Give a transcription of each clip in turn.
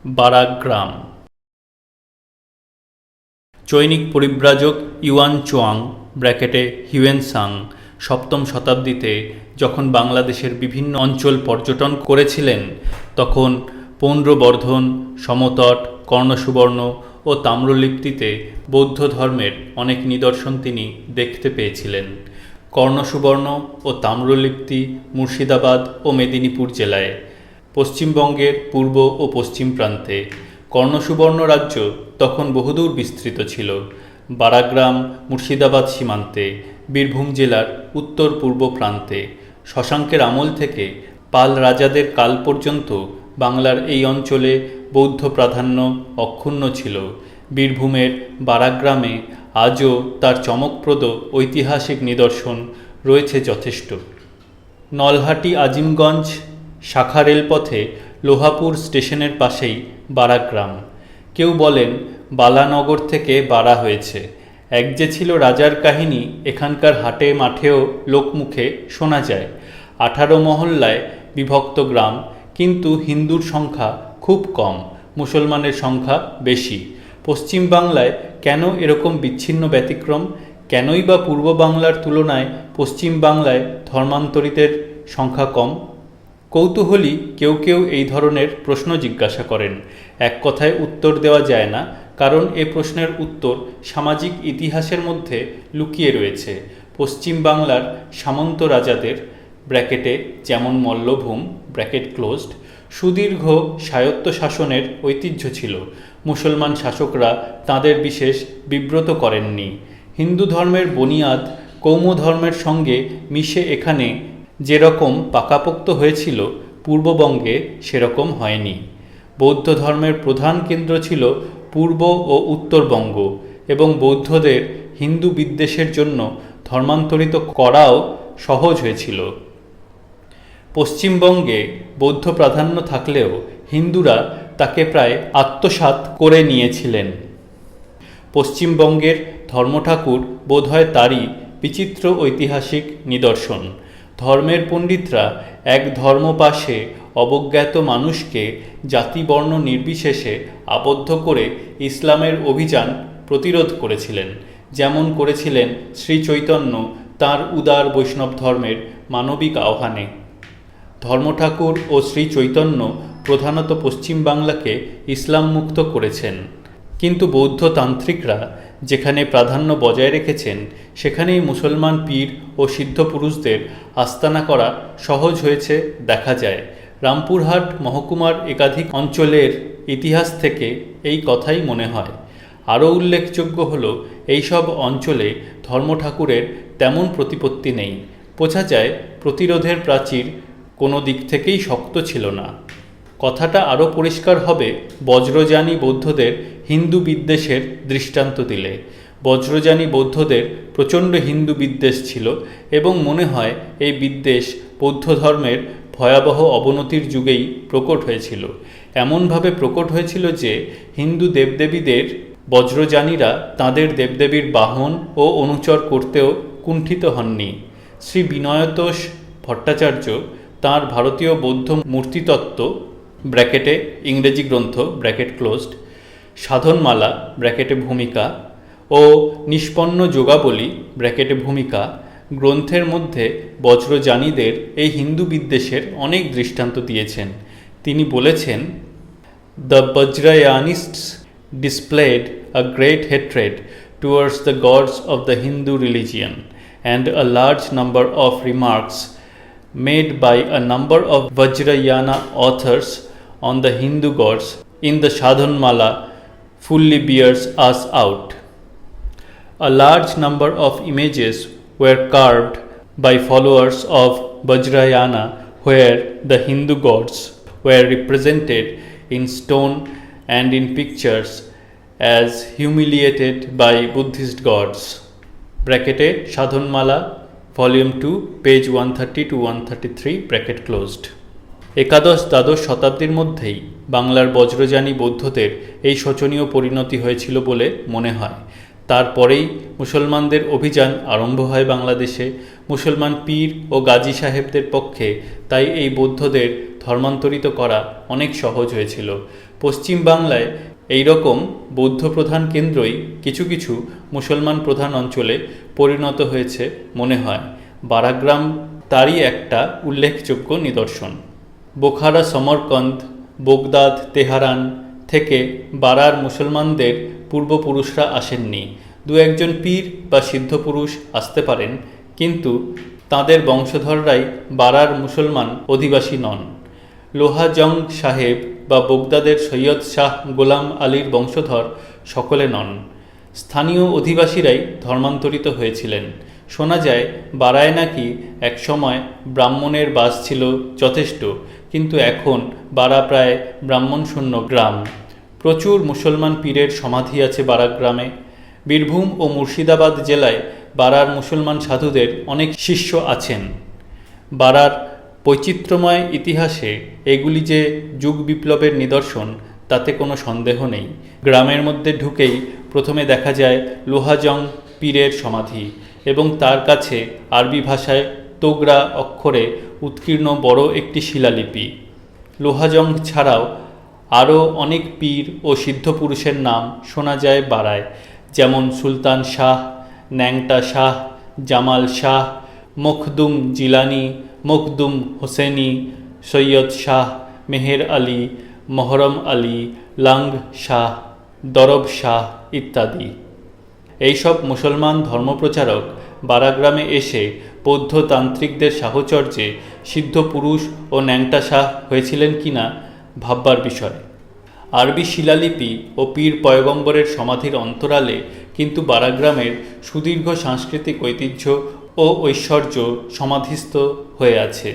বারাগ্রাম। চৈনিক পরিব্রাজক yuan Cheung Hiuen Tsang 7ম শতাব্দীতে যখন বাংলাদেশের বিভিন্ন অঞ্চল পর্যটন করেছিলেন, তখন পৌন্ড্রবর্ধন, সমতট, কর্ণসুবর্ণ ও তাম্রলিপ্তিতে বৌদ্ধ ধর্মের অনেক নিদর্শন তিনি দেখতে পেয়েছিলেন। কর্ণসুবর্ণ ও তাম্রলিপ্তি মুর্শিদাবাদ ও মেদিনীপুর জেলায়, পশ্চিমবঙ্গের পূর্ব ও পশ্চিম প্রান্তে। কর্ণসুবর্ণ রাজ্য তখন বহুদূর বিস্তৃত ছিল। বারাগ্রাম মুর্শিদাবাদ সীমান্তে, বীরভূম জেলার উত্তর পূর্ব প্রান্তে। শশাঙ্কের আমল থেকে পাল রাজাদের কাল পর্যন্ত বাংলার এই অঞ্চলে বৌদ্ধ প্রাধান্য অক্ষুণ্ণ ছিল। বীরভূমের বারাগ্রামে আজও তার চমকপ্রদ ঐতিহাসিক নিদর্শন রয়েছে যথেষ্ট। নলহাটি আজিমগঞ্জ শাখা রেলপথে লোহাপুর স্টেশনের পাশেই বারাগ্রাম। কেউ বলেন বালানগর থেকে বাড়া হয়েছে। এক যে ছিল রাজার কাহিনী এখানকার হাটে মাঠেও লোকমুখে শোনা যায়। 18 মহল্লায় বিভক্ত গ্রাম, কিন্তু হিন্দুর সংখ্যা খুব কম, মুসলমানের সংখ্যা বেশি। পশ্চিম বাংলায় কেন এরকম বিচ্ছিন্ন ব্যতিক্রম? কেনই বা পূর্ব বাংলার তুলনায় পশ্চিম বাংলায় ধর্মান্তরিতের সংখ্যা কম? কৌতূহলী কেউ কেউ এই ধরনের প্রশ্ন জিজ্ঞাসা করেন। এক কথায় উত্তর দেওয়া যায় না, কারণ এ প্রশ্নের উত্তর সামাজিক ইতিহাসের মধ্যে লুকিয়ে রয়েছে। পশ্চিম বাংলার সামন্ত রাজাদের যেমন মল্লভূম সুদীর্ঘ স্বায়ত্ত শাসনের ঐতিহ্য ছিল। মুসলমান শাসকরা তাদের বিশেষ বিব্রত করেননি। হিন্দু ধর্মের বুনিয়াদ কৌম ধর্মের সঙ্গে মিশে এখানে যেরকম পাকাপোক্ত হয়েছিল, পূর্ববঙ্গে সেরকম হয়নি। বৌদ্ধ ধর্মের প্রধান কেন্দ্র ছিল পূর্ব ও উত্তরবঙ্গ, এবং বৌদ্ধদের হিন্দু বিদ্বেষের জন্য ধর্মান্তরিত করাও সহজ হয়েছিল। পশ্চিমবঙ্গে বৌদ্ধ প্রাধান্য থাকলেও হিন্দুরা তাকে প্রায় আত্মসাৎ করে নিয়েছিলেন। পশ্চিমবঙ্গের ধর্মঠাকুর বোধহয় তারই বিচিত্র ঐতিহাসিক নিদর্শন। ধর্মের পণ্ডিতরা এক ধর্মপাশে অবজ্ঞাত মানুষকে জাতিবর্ণ নির্বিশেষে আবদ্ধ করে ইসলামের অভিযান প্রতিরোধ করেছিলেন, যেমন করেছিলেন শ্রী চৈতন্য তাঁর উদার বৈষ্ণব ধর্মের মানবিক আহ্বানে। ধর্মঠাকুর ও শ্রী চৈতন্য প্রধানত পশ্চিম বাংলাকে ইসলাম মুক্ত করেছেন, কিন্তু বৌদ্ধ তান্ত্রিকরা যেখানে প্রাধান্য বজায় রেখেছেন, সেখানেই মুসলমান পীর ও সিদ্ধ পুরুষদের আস্তানা করা সহজ হয়েছে দেখা যায়। রামপুরহাট মহকুমার একাধিক অঞ্চলের ইতিহাস থেকে এই কথাই মনে হয়। আরও উল্লেখযোগ্য হল, এইসব অঞ্চলে ধর্মঠাকুরের তেমন প্রতিপত্তি নেই। বোঝা যায় প্রতিরোধের প্রাচীর কোনো দিক থেকেই শক্ত ছিল না। কথাটা আরও পরিষ্কার হবে বজ্রযানী বৌদ্ধদের হিন্দু বিদ্বেষের দৃষ্টান্ত দিলে। বজ্রযানী বৌদ্ধদের প্রচণ্ড হিন্দু বিদ্বেষ ছিল, এবং মনে হয় এই বিদ্বেষ বৌদ্ধ ধর্মের ভয়াবহ অবনতির যুগেই প্রকট হয়েছিল। এমনভাবে প্রকট হয়েছিল যে হিন্দু দেবদেবীদের বজ্রযানীরা তাঁদের দেবদেবীর বাহন ও অনুচর করতেও কুণ্ঠিত হননি। শ্রী বিনয়তোষ ভট্টাচার্য তাঁর ভারতীয় বৌদ্ধ মূর্তিতত্ত্ব ইংরেজি গ্রন্থ সাধনমালা ভূমিকা ও নিষ্পন্ন যোগাবলী ভূমিকা গ্রন্থের মধ্যে বজ্রযানীদের এই হিন্দু বিদ্বেষের অনেক দৃষ্টান্ত দিয়েছেন। তিনি বলেছেন, "The Vajrayanists displayed a great hatred towards the gods of the Hindu religion, and a large number of remarks made by a number of Vajrayana authors on the Hindu gods in the Sadhanmala fully bears us out. A large number of images were carved by followers of Vajrayana where the Hindu gods were represented in stone and in pictures as humiliated by Buddhist gods." সাধনমালা volume 2 page 130-133 একাদশ-দ্বাদশ শতাব্দীর মধ্যেই বাংলার বজ্রযানী বৌদ্ধদের এই শোচনীয় পরিণতি হয়েছিল বলে মনে হয়। তারপরেই মুসলমানদের অভিযান আরম্ভ হয় বাংলাদেশে। মুসলমান পীর ও গাজী সাহেবদের পক্ষে তাই এই বৌদ্ধদের ধর্মান্তরিত করা অনেক সহজ হয়েছিল। পশ্চিম বাংলায় এই রকম বৌদ্ধ প্রধান কেন্দ্রই কিছু কিছু মুসলমান প্রধান অঞ্চলে পরিণত হয়েছে মনে হয়। বারাগ্রাম তারই একটা উল্লেখযোগ্য নিদর্শন। বোখারা, সমরকন্দ, বোগদাদ, তেহারান থেকে বারার মুসলমানদের পূর্বপুরুষরা আসেননি। দু একজন পীর বা সিদ্ধপুরুষ আসতে পারেন, কিন্তু তাদের বংশধররাই বারার মুসলমান অধিবাসী নন। লোহাজং সাহেব বা বোগদাদের সৈয়দ শাহ গোলাম আলীর বংশধর সকলে নন। স্থানীয় অধিবাসীরাই ধর্মান্তরিত হয়েছিলেন। শোনা যায় বারায় নাকি একসময় ব্রাহ্মণের বাস ছিল যথেষ্ট, কিন্তু এখন বারা প্রায় ব্রাহ্মণশূন্য গ্রাম। প্রচুর মুসলমান পীরের সমাধি আছে বারাগ্রামে। বীরভূম ও মুর্শিদাবাদ জেলায় বারার মুসলমান সাধুদের অনেক শিষ্য আছেন। বারার বৈচিত্র্যময় ইতিহাসে এগুলি যে যুগ বিপ্লবের নিদর্শন তাতে কোনো সন্দেহ নেই। গ্রামের মধ্যে ঢুকেই প্রথমে দেখা যায় লোহাজং পীরের সমাধি এবং তার কাছে আরবি ভাষায় তোগরা অক্ষরে উৎকীর্ণ বড় একটি শিলালিপি। লোহাজং ছাড়াও আরও অনেক পীর ও সিদ্ধপুরুষের নাম শোনা যায় বারায়, যেমন সুলতান শাহ, ন্যাংটা শাহ, জামাল শাহ, মখদুম জিলানি, মখদুম হোসেনি, সৈয়দ শাহ, মেহের আলী, মহরম আলী, লাঙ্গ শাহ, দরব শাহ ইত্যাদি। এইসব মুসলমান ধর্মপ্রচারক বারাগ্রামে এসে বৌদ্ধ তান্ত্রিকদের সাহচর্যে সিদ্ধ পুরুষ ও ন্যাংটা শাহ হয়েছিলেন কিনা ভাববার বিষয়। আরবি শিলালিপি ও পীর পয়গম্বরের সমাধির অন্তরালে কিন্তু বারাগ্রামের সুদীর্ঘ সাংস্কৃতিক ঐতিহ্য ও ঐশ্বর্য সমাধিস্থ হয়ে আছে।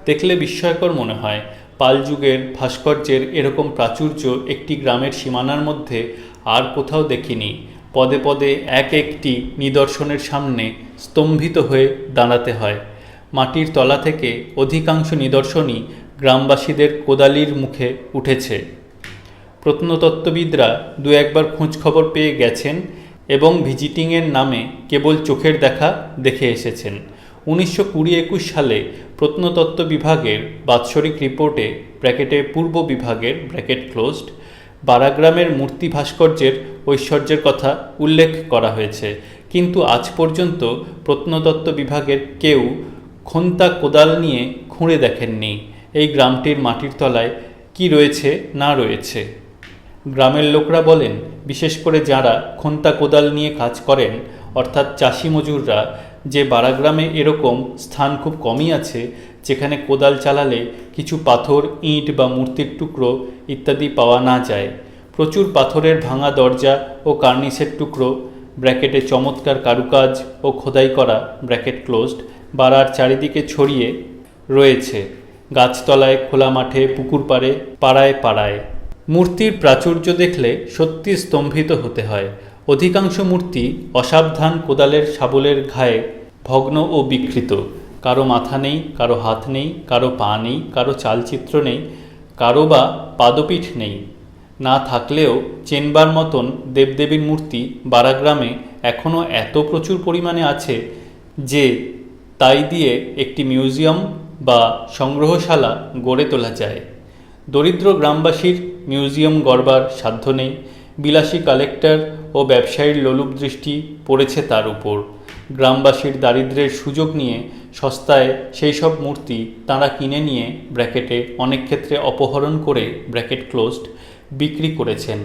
দেখলে বিস্ময়কর মনে হয়, পাল যুগের ভাস্কর্যের এরকম প্রাচুর্য একটি গ্রামের সীমানার মধ্যে আর কোথাও দেখিনি। পদে পদে এক একটি নিদর্শনের সামনে স্তম্ভিত হয়ে দাঁড়াতে হয়। মাটির তলা থেকে অধিকাংশ নিদর্শনই গ্রামবাসীদের কোদালির মুখে উঠেছে। প্রত্নতত্ত্ববিদরা দু একবার খোঁজখবর পেয়ে গেছেন এবং ভিজিটিংয়ের নামে কেবল চোখের দেখা দেখে এসেছেন। 1920-21 সালে প্রত্নতত্ত্ব বিভাগের বাৎসরিক রিপোর্টে ব্র্যাকেটে পূর্ব বিভাগের ব্র্যাকেট ক্লোজড বারাগ্রামের মূর্তি ভাস্কর্যের ঐশ্বর্যের কথা উল্লেখ করা হয়েছে, কিন্তু আজ পর্যন্ত প্রত্নতত্ত্ব বিভাগের কেউ খোন্তা কোদাল নিয়ে খুঁড়ে দেখেননি এই গ্রামটির মাটির তলায় কি রয়েছে না রয়েছে। গ্রামের লোকরা বলেন, বিশেষ করে যারা খোন্তা কোদাল নিয়ে কাজ করেন অর্থাৎ চাষি মজুররা, যে বারাগ্রামে এরকম স্থান খুব কমই আছে যেখানে কোদাল চালালে কিছু পাথর, ইট বা মূর্তির টুকরো ইত্যাদি পাওয়া না যায়। প্রচুর পাথরের ভাঙা দরজা ও কার্নিসের টুকরো ব্র্যাকেটে চমৎকার কারুকাজ ও খোদাই করা ব্র্যাকেট ক্লোজড বারার চারিদিকে ছড়িয়ে রয়েছে। গাছতলায়, খোলা মাঠে, পুকুর পাড়ে, পাড়ায় পাড়ায়। মূর্তির প্রাচুর্য দেখলে সত্যি স্তম্ভিত হতে হয়। অধিকাংশ মূর্তি অসাবধান কোদালের শাবলের ঘায়ে ভগ্ন ও বিকৃত। কারো মাথা নেই, কারো হাত নেই, কারো পা নেই, কারো চালচিত্র নেই, কারো বা পাদপীঠ নেই। না থাকলেও চেনবার মতন দেবদেবীর মূর্তি বারাগ্রামে এখনও এত প্রচুর পরিমাণে আছে যে তাই দিয়ে একটি মিউজিয়াম বা সংগ্রহশালা গড়ে তোলা যায়। দরিদ্র গ্রামবাসীর মিউজিয়াম গড়বার সাধ্য নেই। বিলাসী কালেক্টর ও ব্যবসায়ীর লোলুপ দৃষ্টি পড়েছে তার উপর। গ্রামবাসীর দারিদ্র্যের সুযোগ নিয়ে সস্তায় সেই সব মূর্তি তাঁরা কিনে নিয়ে ব্র্যাকেটে অনেক ক্ষেত্রে অপহরণ করে ব্র্যাকেট ক্লোজড বিক্রি করেছেন।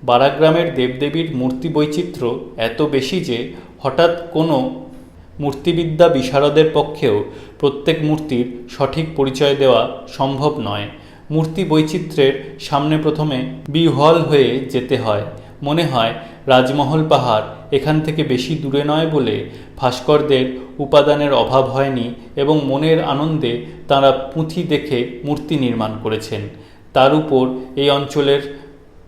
বারাগ্রামের দেবদেবীর মূর্তি বৈচিত্র্য এত বেশি যে হঠাৎ কোনো মূর্তিবিদ্যা বিশারদের পক্ষেও প্রত্যেক মূর্তির সঠিক পরিচয় দেওয়া সম্ভব নয়। মূর্তি বৈচিত্র্যের সামনে প্রথমে বিহ্বল হয়ে যেতে হয়। মনে হয় রাজমহল পাহাড় এখান থেকে বেশি দূরে নয় বলে ভাস্করদের উপাদানের অভাব হয়নি এবং মনের আনন্দে তাঁরা পুঁথি দেখে মূর্তি নির্মাণ করেছেন। তার উপর এই অঞ্চলের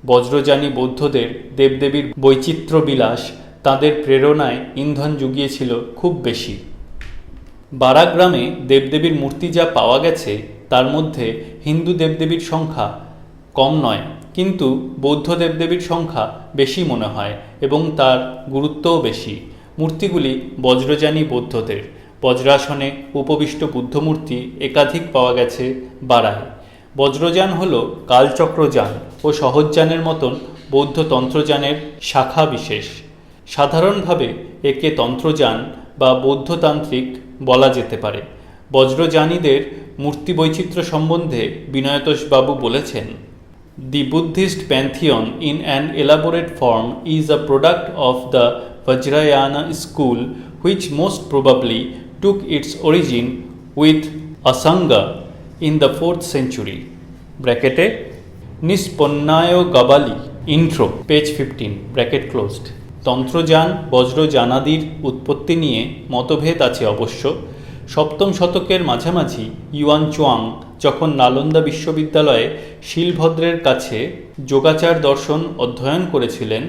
বজ্রযানী বৌদ্ধদের দেবদেবীর বৈচিত্র্য বিলাস তাদের প্রেরণায় ইন্ধন জুগিয়েছিল খুব বেশি। বারাগ্রামে দেবদেবীর মূর্তি যা পাওয়া গেছে তার মধ্যে হিন্দু দেবদেবীর সংখ্যা কম নয়, কিন্তু বৌদ্ধ দেবদেবীর সংখ্যা বেশি মনে হয় এবং তার গুরুত্বও বেশি। মূর্তিগুলি বজ্রযানী বৌদ্ধদের। বজ্রাসনে উপবিষ্ট বুদ্ধমূর্তি একাধিক পাওয়া গেছে বারায়। বজ্রযান হল কালচক্রযান ও সহজযানের মতন বৌদ্ধ তন্ত্রযানের শাখা বিশেষ। সাধারণভাবে একে তন্ত্রযান বা বৌদ্ধতান্ত্রিক বলা যেতে পারে। বজ্রযানীদের মূর্তি বৈচিত্র্য সম্বন্ধে বিনয়তোষবাবু বলেছেন, The Buddhist pantheon in an elaborate form is a product of the Vajrayana school, which most probably took its origin with Asanga in the 4th century. ব্র্যাকেটে নিষ্পন্নায় গাবালি ইন্ট্রো পেজ 15 ব্র্যাকেট ক্লোজড। তন্ত্রযান বজ্রযানাদির উৎপত্তি নিয়ে মতভেদ আছে অবশ্য। 7ম শতকের মাঝামাঝি ইউয়ান চুয়াং যখন নালন্দা বিশ্ববিদ্যালয়ে শিলভদ্রের কাছে যোগাচার দর্শন অধ্যয়ন করেছিলেন,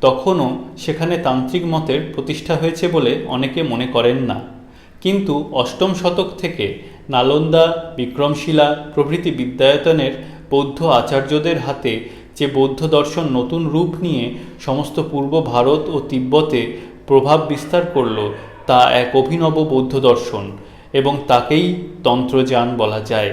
তখনও সেখানে তান্ত্রিক মতের প্রতিষ্ঠা হয়েছে বলে অনেকে মনে করেন না। কিন্তু 8ম শতক থেকে নালন্দা, বিক্রমশিলা প্রভৃতি বিদ্যায়তনের বৌদ্ধ আচার্যদের হাতে যে বৌদ্ধ দর্শন নতুন রূপ নিয়ে সমস্ত পূর্ব ভারত ও তিব্বতে প্রভাব বিস্তার করল, তা এক অভিনব বৌদ্ধ দর্শন এবং তাকেই তন্ত্রযান বলা যায়।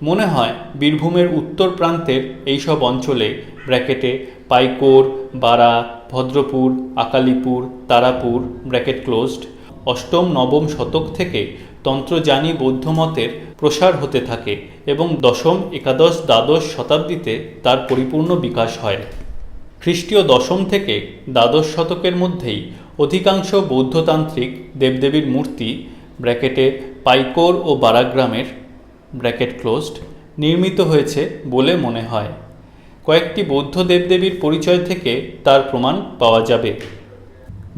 মনে হয় বীরভূমের উত্তর প্রান্তের এইসব অঞ্চলে ব্র্যাকেটে পাইকোর, বারা, ভদ্রপুর, আকালিপুর, তারাপুর ব্র্যাকেট ক্লোজড 8ম-9ম শতক থেকে তন্ত্রযানী বৌদ্ধমতের প্রসার হতে থাকে এবং 10ম, একাদশ, দ্বাদশ শতাব্দীতে তার পরিপূর্ণ বিকাশ হয়। খ্রিস্টীয় 10ম থেকে দ্বাদশ শতকের মধ্যেই অধিকাংশ বৌদ্ধতান্ত্রিক দেবদেবীর মূর্তি ব্র্যাকেটে পাইকোর ও বারাগ্রামের ব্র্যাকেট ক্লোজড নির্মিত হয়েছে বলে মনে হয়। কয়েকটি বৌদ্ধ দেবদেবীর পরিচয় থেকে তার প্রমাণ পাওয়া যাবে।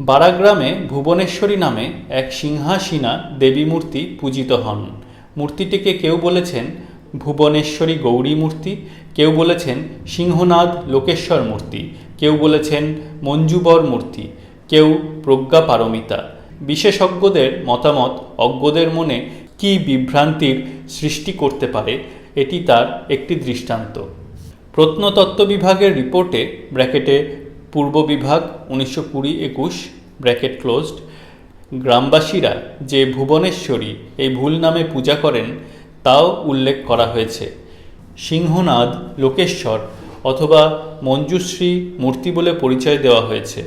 বারাগ্রামে ভুবনেশ্বরী নামে এক সিংহাসীনা দেবী মূর্তি পূজিত হন। মূর্তিটিকে কেউ বলেছেন ভুবনেশ্বরী গৌরী মূর্তি, কেউ বলেছেন সিংহনাদ লোকেশ্বর মূর্তি, কেউ বলেছেন মঞ্জুবর মূর্তি, কেউ প্রজ্ঞা পারমিতা। বিশেষজ্ঞদের মতামত অজ্ঞদের মনে কী বিভ্রান্তির সৃষ্টি করতে পারে, এটি তার একটি দৃষ্টান্ত। প্রত্নতত্ত্ব বিভাগের রিপোর্টে ব্র্যাকেটে পূর্ব বিভাগ 1920-21 ব্র্যাকেট ক্লোজড গ্রামবাসীরা যে ভুবনেশ্বরী এই ভুল নামে পূজা করেন তাও উল্লেখ করা হয়েছে। সিংহনাদ লোকেশ্বর অথবা মঞ্জুশ্রী মূর্তি বলে পরিচয় দেওয়া হয়েছে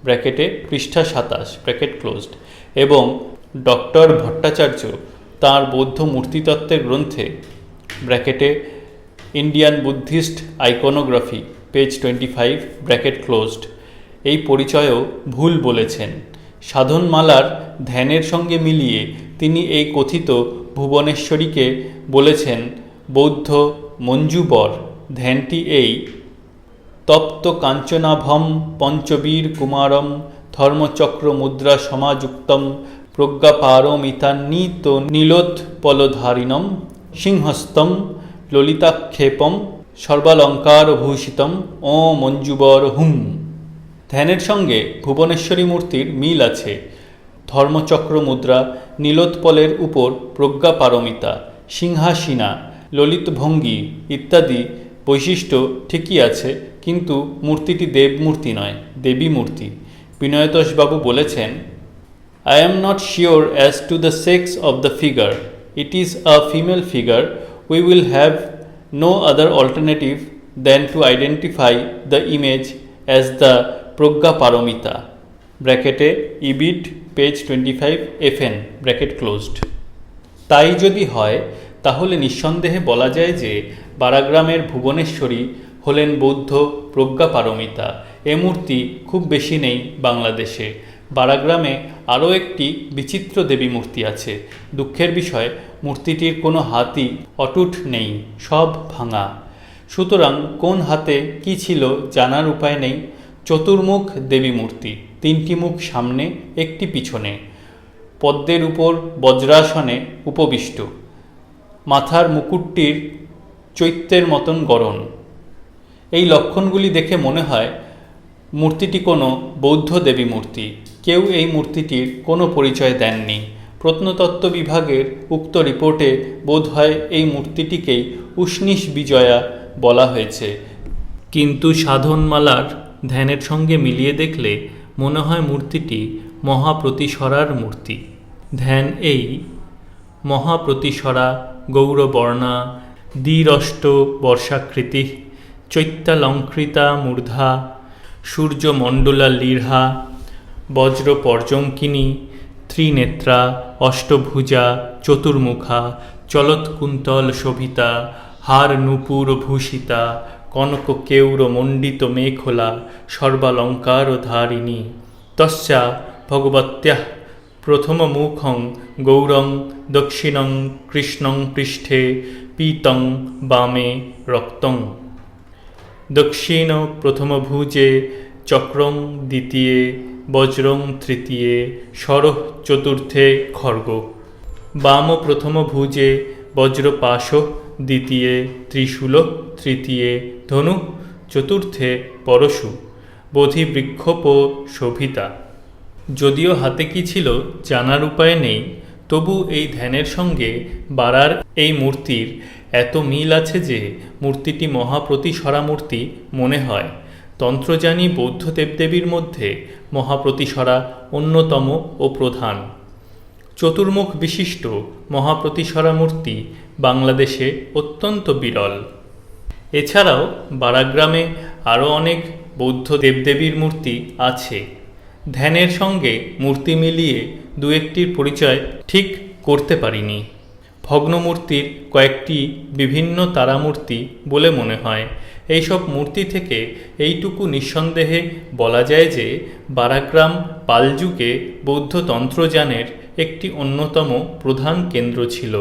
ব্র্যাকেটে পৃষ্ঠা 27 ব্র্যাকেট ক্লোজড এবং ডক্টর ভট্টাচার্য তাঁর বৌদ্ধ মূর্তিতত্ত্বের গ্রন্থে ব্র্যাকেটে Indian Buddhist iconography page 25 bracket closed এই পরিচয়ও ভুল বলেছেন। সাধনমালার ধ্যানের সঙ্গে মিলিয়ে তিনি এই কথিত ভুবনেশ্বরীকে বলেছেন বৌদ্ধ মঞ্জুবর। ধ্যানটি এই তপ্ত কাঞ্চনাভম পঞ্চবীর কুমারম ধর্মচক্র মুদ্রা সমাযুক্তম প্রজ্ঞাপারমিতান্বিত নীলোৎপলধারিণম সিংহস্তম ললিতাক্ষেপম সর্বালঙ্কারভূষিতম ও মঞ্জুবর হুম। ধ্যানের সঙ্গে ভুবনেশ্বরী মূর্তির মিল আছে। ধর্মচক্র মুদ্রা, নীলোৎপলের উপর প্রজ্ঞাপারমিতা, সিংহাসীনা, ললিত ভঙ্গি ইত্যাদি বৈশিষ্ট্য ঠিকই আছে, কিন্তু মূর্তিটি দেবমূর্তি নয়, দেবী মূর্তি। বিনয়তোষবাবু বলেছেন, I am not sure as to the sex of the figure. It is a female figure. We will have no other alternative than to identify the image as the Proggaparamita. ব্র্যাকেটে ibid page 25 FN bracket closed. তাই যদি হয় তাহলে নিঃসন্দেহে বলা যায় যে বারাগ্রামের ভুবনেশ্বরী হলেন বৌদ্ধ প্রজ্ঞাপারমিতা। এ মূর্তি খুব বেশি নেই বাংলাদেশে। বারাগ্রামে আরও একটি বিচিত্র দেবী মূর্তি আছে। দুঃখের বিষয় মূর্তিটির কোনো হাতই অটুট নেই, সব ভাঙা। সুতরাং কোন হাতে কি ছিল জানার উপায় নেই। চতুর্মুখ দেবী মূর্তি, 3টি মুখ সামনে, একটি পিছনে, পদ্মের উপর বজ্রাসনে উপবিষ্ট। মাথার মুকুটটির চৈত্যের মতন গড়ন। এই লক্ষণগুলি দেখে মনে হয় মূর্তিটি কোনো বৌদ্ধ দেবী মূর্তি। কেউ এই মূর্তিটির কোনো পরিচয় দেননি। প্রত্নতত্ত্ব বিভাগের উক্ত রিপোর্টে বোধহয় এই মূর্তিটিকেই উষ্ণিস বিজয়া বলা হয়েছে, কিন্তু সাধনমালার ধ্যানের সঙ্গে মিলিয়ে দেখলে মনে হয় মূর্তিটি মহাপ্রতিসরার মূর্তি। ধ্যান এই মহাপ্রতিসরা গৌরবর্ণা দ্বিরষ্ট বর্ষাকৃতি চৈত্যালঙ্কৃতা মূর্ধা সূর্যমণ্ডলা লীঢ়া বজ্র পর্যঙ্কিনী ত্রিনেত্রা অষ্টভুজা চতুর্মুখা চলৎকুন্তল শোভিতা হার নূপুর ভূষিতা কনক কেউর মণ্ডিত মেখলা সর্বালঙ্কার ধারিণী তস্যা ভগবত্যঃ প্রথম মুখং গৌরং দক্ষিণং কৃষ্ণং পৃষ্ঠে পীতং বামে রক্তং দক্ষিণ প্রথম ভুজে চক্রং দ্বিতীয়ে বজ্রং তৃতীয়ে শরঃ চতুর্থে খড়গ বাম প্রথম ভুজে বজ্রপাশ দ্বিতীয়ে ত্রিশূল তৃতীয়ে ধনু চতুর্থে পরশু বোধিবৃক্ষোপ শোভিতা। যদিও হাতে কি ছিল জানার উপায় নেই, তবু এই ধ্যানের সঙ্গে বাড়ার এই মূর্তির এত মিল আছে যে মূর্তিটি মহাপ্রতিসরা মূর্তি মনে হয়। তন্ত্রজানী বৌদ্ধ দেবদেবীর মধ্যে মহাপ্রতিসরা অন্যতম ও প্রধান। চতুর্মুখ বিশিষ্ট মহাপ্রতিসরা মূর্তি বাংলাদেশে অত্যন্ত বিরল। এছাড়াও বারাগ্রামে আরও অনেক বৌদ্ধ দেবদেবীর মূর্তি আছে। ধ্যানের সঙ্গে মূর্তি মিলিয়ে দু একটির পরিচয় ঠিক করতে পারিনি। ভগ্নমূর্তির কয়েকটি বিভিন্ন তারামূর্তি বলে মনে হয়। এইসব মূর্তি থেকে এইটুকু নিঃসন্দেহে বলা যায় যে বারাগ্রাম পালযুগে বৌদ্ধ তন্ত্রযানের একটি অন্যতম প্রধান কেন্দ্র ছিল।